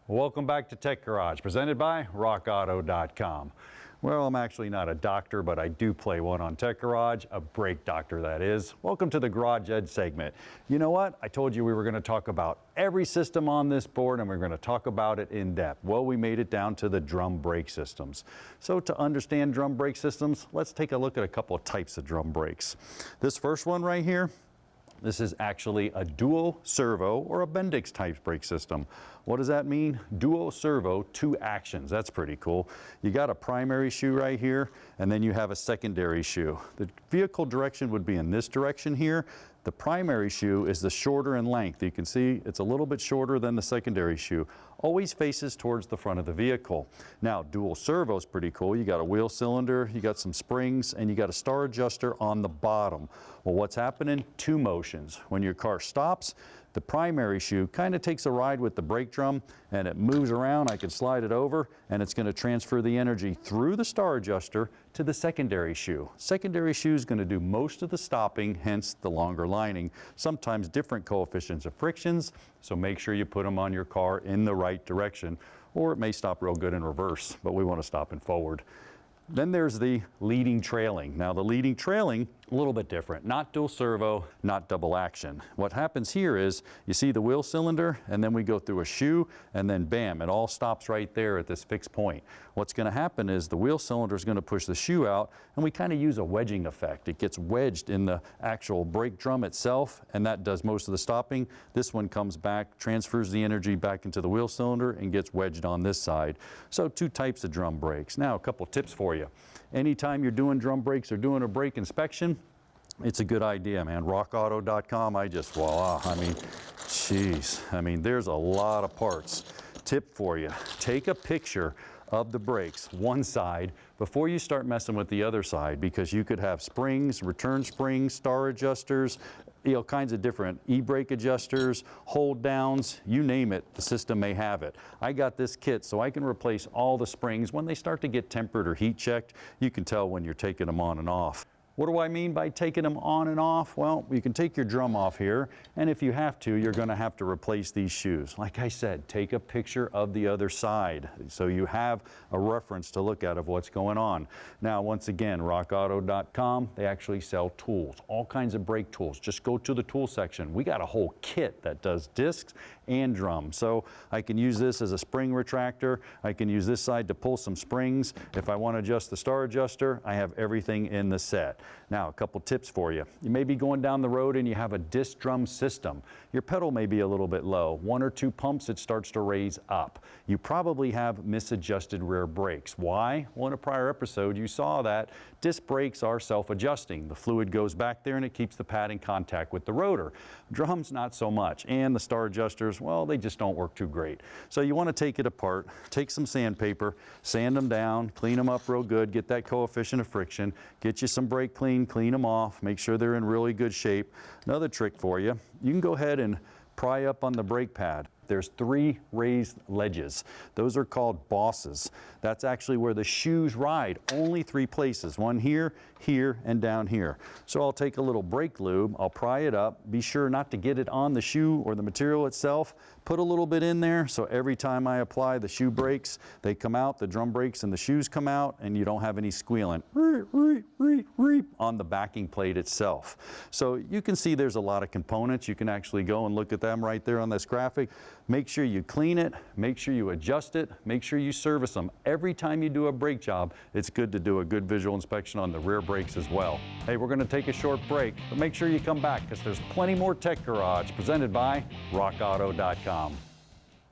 Welcome back to Tech Garage, presented by RockAuto.com. Well, I'm actually not a doctor, but I do play one on Tech Garage, a brake doctor that is. Welcome to the Garage Edge segment. You know what? I told you we were going to talk about every system on this board and we're going to talk about it in depth. Well, we made it down to the drum brake systems. So to understand drum brake systems, let's take a look at a couple of types of drum brakes. This first one right here, this is actually a dual servo or a Bendix type brake system. What does that mean? Dual servo, 2 actions. That's pretty cool. You got a primary shoe right here, and then you have a secondary shoe. The vehicle direction would be in this direction here. The primary shoe is the shorter in length. You can see it's a little bit shorter than the secondary shoe. Always faces towards the front of the vehicle. Now, dual servo is pretty cool. You got a wheel cylinder, you got some springs, and you got a star adjuster on the bottom. Well, what's happening? 2 motions. When your car stops, the primary shoe kind of takes a ride with the brake drum and it moves around. I can slide it over and it's going to transfer the energy through the star adjuster to the secondary shoe. Secondary shoe is going to do most of the stopping, hence the longer lining. Sometimes different coefficients of frictions, so make sure you put them on your car in the right direction, or it may stop real good in reverse, but we want to stop in forward. Then there's the leading trailing. Now the leading trailing, a little bit different. Not dual servo, not double action. What happens here is you see the wheel cylinder and then we go through a shoe and then bam, it all stops right there at this fixed point. What's going to happen is the wheel cylinder is going to push the shoe out and we kind of use a wedging effect. It gets wedged in the actual brake drum itself and that does most of the stopping. This one comes back, transfers the energy back into the wheel cylinder and gets wedged on this side. So 2 types of drum brakes. Now a couple tips for you. Anytime you're doing drum brakes or doing a brake inspection, it's a good idea, man. RockAuto.com, voila. I mean, geez. I mean, there's a lot of parts. Tip for you, take a picture of the brakes, one side, before you start messing with the other side, because you could have springs, return springs, star adjusters, kinds of different e-brake adjusters, hold downs, you name it, the system may have it. I got this kit so I can replace all the springs. When they start to get tempered or heat checked, you can tell when you're taking them on and off. What do I mean by taking them on and off? Well, you can take your drum off here, and if you have to, you're going to have to replace these shoes. Like I said, take a picture of the other side so you have a reference to look at of what's going on. Now, once again, RockAuto.com, they actually sell tools, all kinds of brake tools. Just go to the tool section. We got a whole kit that does discs and drums. So I can use this as a spring retractor. I can use this side to pull some springs. If I want to adjust the star adjuster, I have everything in the set. Now, a couple tips for you. You may be going down the road and you have a disc drum system. Your pedal may be a little bit low. 1 or 2 pumps, it starts to raise up. You probably have misadjusted rear brakes. Why? Well, in a prior episode, you saw that disc brakes are self-adjusting. The fluid goes back there and it keeps the pad in contact with the rotor. Drums, not so much. And the star adjusters, well, they just don't work too great. So you want to take it apart, take some sandpaper, sand them down, clean them up real good, get that coefficient of friction, get you some brake clean them off, make sure they're in really good shape. Another trick for you, you can go ahead and pry up on the brake pad. There's 3 raised ledges. Those are called bosses. That's actually where the shoes ride. Only 3 places, one here, here, and down here. So I'll take a little brake lube, I'll pry it up, be sure not to get it on the shoe or the material itself, put a little bit in there so every time I apply the shoe brakes, they come out, the drum brakes and the shoes come out, and you don't have any squealing on the backing plate itself. So you can see there's a lot of components. You can actually go and look at them right there on this graphic. Make sure you clean it, make sure you adjust it, make sure you service them. Every time you do a brake job, it's good to do a good visual inspection on the rear brakes as well. Hey, we're going to take a short break, but make sure you come back because there's plenty more Tech Garage presented by RockAuto.com.